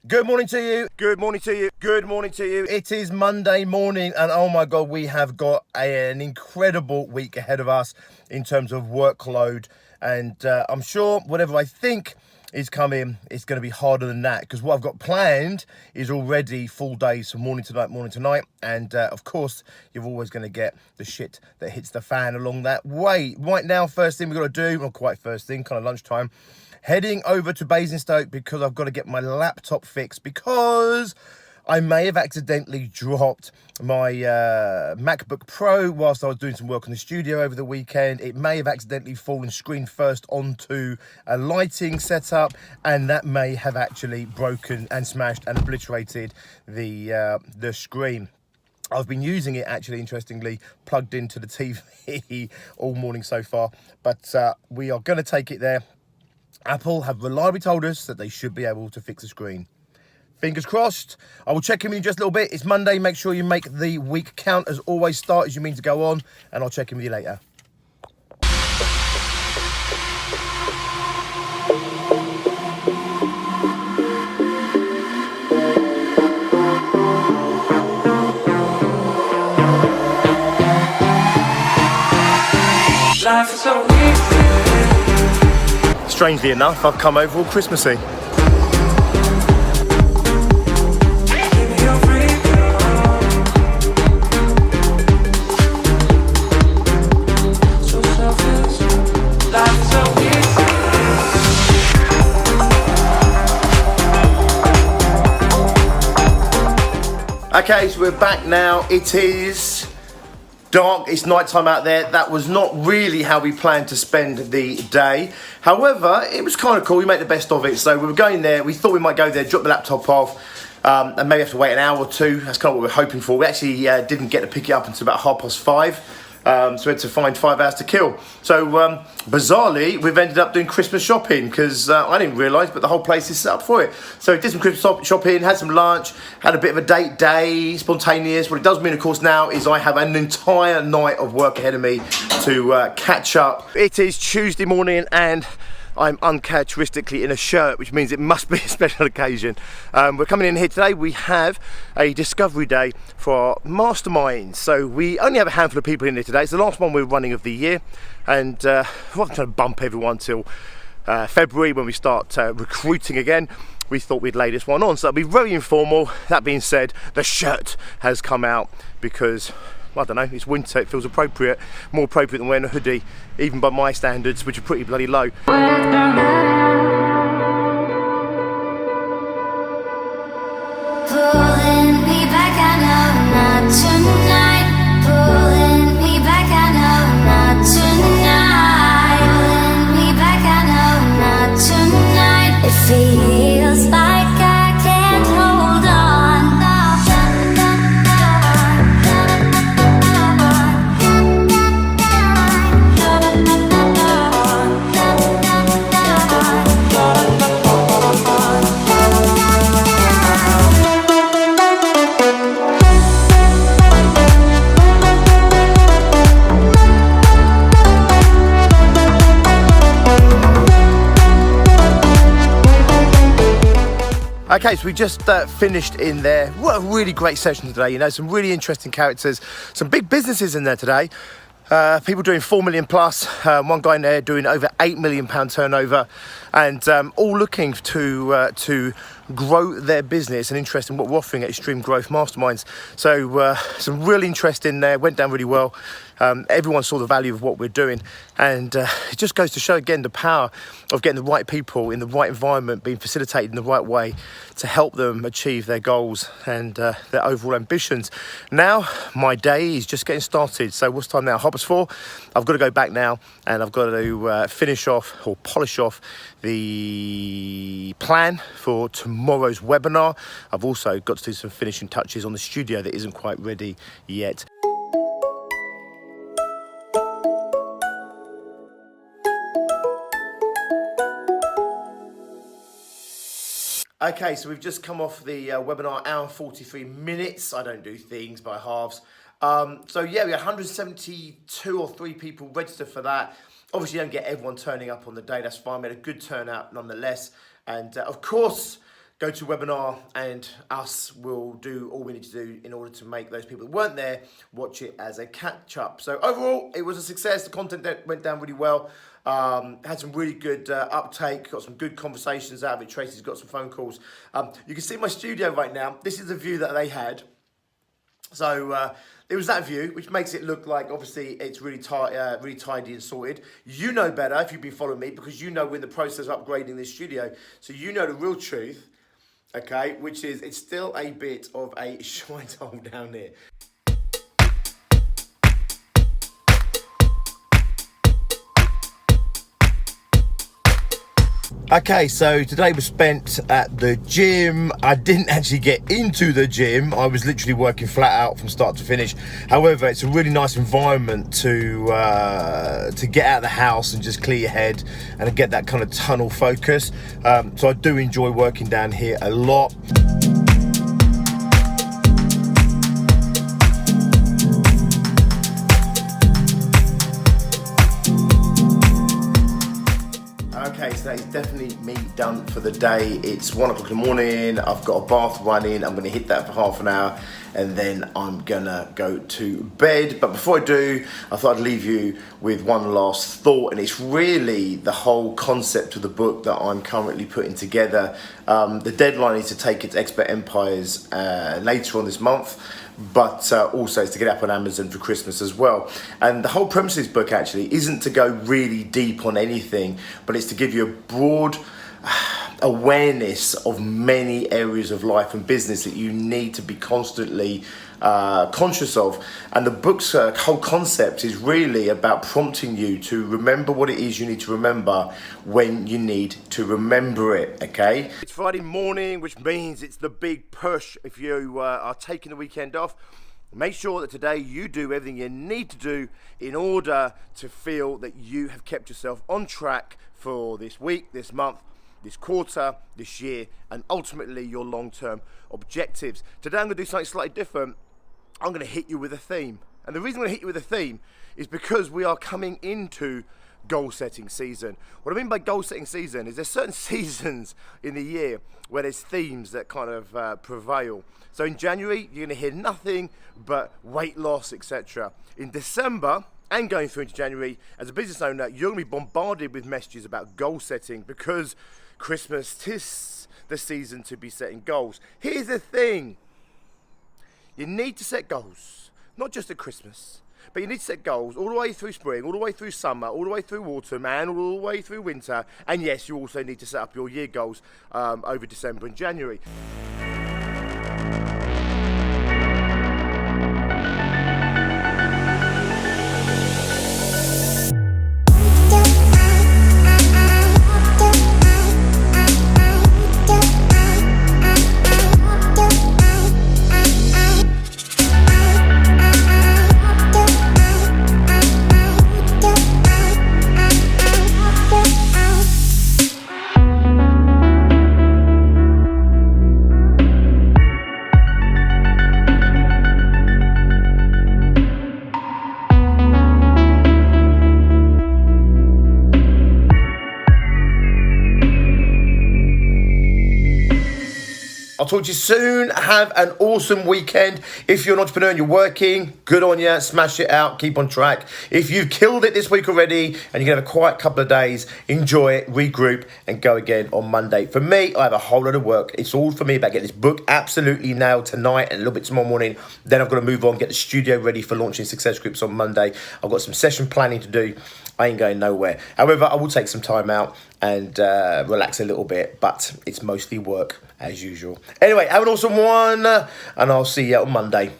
Good morning to you. Good morning to you. Good morning to you. It is Monday morning, and oh my God, we have got an incredible week ahead of us in terms of workload. And I'm sure whatever I think is coming, it's going to be harder than that, because what I've got planned is already full days from morning to night. And of course, you're always going to get the shit that hits the fan along that way. Right now, first thing we've got to do, not quite first thing, kind of lunchtime, heading over to Basingstoke because I've got to get my laptop fixed, because I may have accidentally dropped my MacBook Pro whilst I was doing some work in the studio over the weekend. It may have accidentally fallen screen first onto a lighting setup, and that may have actually broken and smashed and obliterated the screen. I've been using it, actually, interestingly, plugged into the TV all morning so far, but we are going to take it there. Apple have reliably told us that they should be able to fix the screen. Fingers crossed. I will check in with you in just a little bit. It's Monday. Make sure you make the week count. As always, start as you mean to go on, and I'll check in with you later. Life is so easy. Strangely enough, I've come over all Christmassy. Okay, so we're back now. It is dark, it's nighttime out there. That was not really how we planned to spend the day. However, it was kind of cool. We made the best of it. So we were going there. We thought we might go there, drop the laptop off, and maybe have to wait an hour or two. That's kind of what we were hoping for. We actually didn't get to pick it up until about 5:30. So we had to find 5 hours to kill. So bizarrely, we've ended up doing Christmas shopping, because I didn't realise, but the whole place is set up for it. So we did some Christmas shopping, had some lunch, had a bit of a date day, spontaneous. What it does mean, of course, now is I have an entire night of work ahead of me to catch up. It is Tuesday morning, and I'm uncharacteristically in a shirt, which means it must be a special occasion. We're coming in here today. We have a discovery day for our masterminds. So we only have a handful of people in here today. It's the last one we're running of the year, and I'm not trying to bump everyone till February when we start recruiting again. We thought we'd lay this one on, so it'll be very informal. That being said, the shirt has come out because, I don't know, it's winter, it feels appropriate, more appropriate than wearing a hoodie, even by my standards, which are pretty bloody low. Pulling me back, I know not tonight. Pulling me back, I know not tonight. Pulling me back, I know not tonight. It feels like I can't hold on. Okay, so we just finished in there. What a really great session today, you know, some really interesting characters, some big businesses in there today. People doing 4 million plus, one guy in there doing over £8 million turnover, and all looking to grow their business and interest in what we're offering at Extreme Growth Masterminds. So some real interest in there, went down really well. Everyone saw the value of what we're doing, and it just goes to show again the power of getting the right people in the right environment, being facilitated in the right way to help them achieve their goals and their overall ambitions. Now my day is just getting started. So what's time now? 4:30. I've got to go back now, and I've got to finish off or polish off the plan for tomorrow's webinar. I've also got to do some finishing touches on the studio that isn't quite ready yet. Okay, so we've just come off the webinar, hour and 43 minutes. I don't do things by halves. So yeah, we had 172 or 3 people register for that. Obviously, you don't get everyone turning up on the day. That's fine. We had a good turnout nonetheless. And of course, go to webinar, and us will do all we need to do in order to make those people that weren't there watch it as a catch up. So overall, it was a success. The content went down really well. Had some really good uptake, got some good conversations out of it. Tracy's got some phone calls. You can see my studio right now. This is the view that they had. So it was that view, which makes it look like, obviously, it's really tidy and sorted. You know better if you've been following me, because you know we're in the process of upgrading this studio. So you know the real truth, okay, which is it's still a bit of a shithole down there. Okay, so today was spent at the gym. I didn't actually get into the gym. I was literally working flat out from start to finish. However, it's a really nice environment to get out of the house and just clear your head and get that kind of tunnel focus. So I do enjoy working down here a lot. Okay, so that is definitely me done for the day. It's 1 o'clock in the morning. I've got a bath running. I'm going to hit that for half an hour and then I'm going to go to bed. But before I do, I thought I'd leave you with one last thought, and it's really the whole concept of the book that I'm currently putting together. The deadline is to take it to Expert Empires later on this month, but also it's to get up on Amazon for Christmas as well. And the whole premise of this book actually isn't to go really deep on anything, but it's to give you a broad awareness of many areas of life and business that you need to be constantly conscious of. And the book's whole concept is really about prompting you to remember what it is you need to remember when you need to remember it, okay? It's Friday morning, which means it's the big push. If you are taking the weekend off, make sure that today you do everything you need to do in order to feel that you have kept yourself on track for this week, this month, this quarter, this year, and ultimately your long-term objectives. Today I'm going to do something slightly different. I'm going to hit you with a theme. And the reason I'm going to hit you with a theme is because we are coming into goal-setting season. What I mean by goal-setting season is there's certain seasons in the year where there's themes that kind of prevail. So in January, you're going to hear nothing but weight loss, etc. In December, and going through into January, as a business owner, you're going to be bombarded with messages about goal setting, because Christmas, 'tis the season to be setting goals. Here's the thing. You need to set goals, not just at Christmas, but you need to set goals all the way through spring, all the way through summer, all the way through autumn, and all the way through winter. And yes, you also need to set up your year goals over December and January. I'll talk to you soon. Have an awesome weekend. If you're an entrepreneur and you're working, good on you. Smash it out. Keep on track. If you've killed it this week already and you're going to have a quiet couple of days, enjoy it, regroup, and go again on Monday. For me, I have a whole lot of work. It's all for me about getting this book absolutely nailed tonight and a little bit tomorrow morning. Then I've got to move on, get the studio ready for launching Success Groups on Monday. I've got some session planning to do. I ain't going nowhere. However, I will take some time out and relax a little bit, but it's mostly work as usual. Anyway, have an awesome one, and I'll see you on Monday.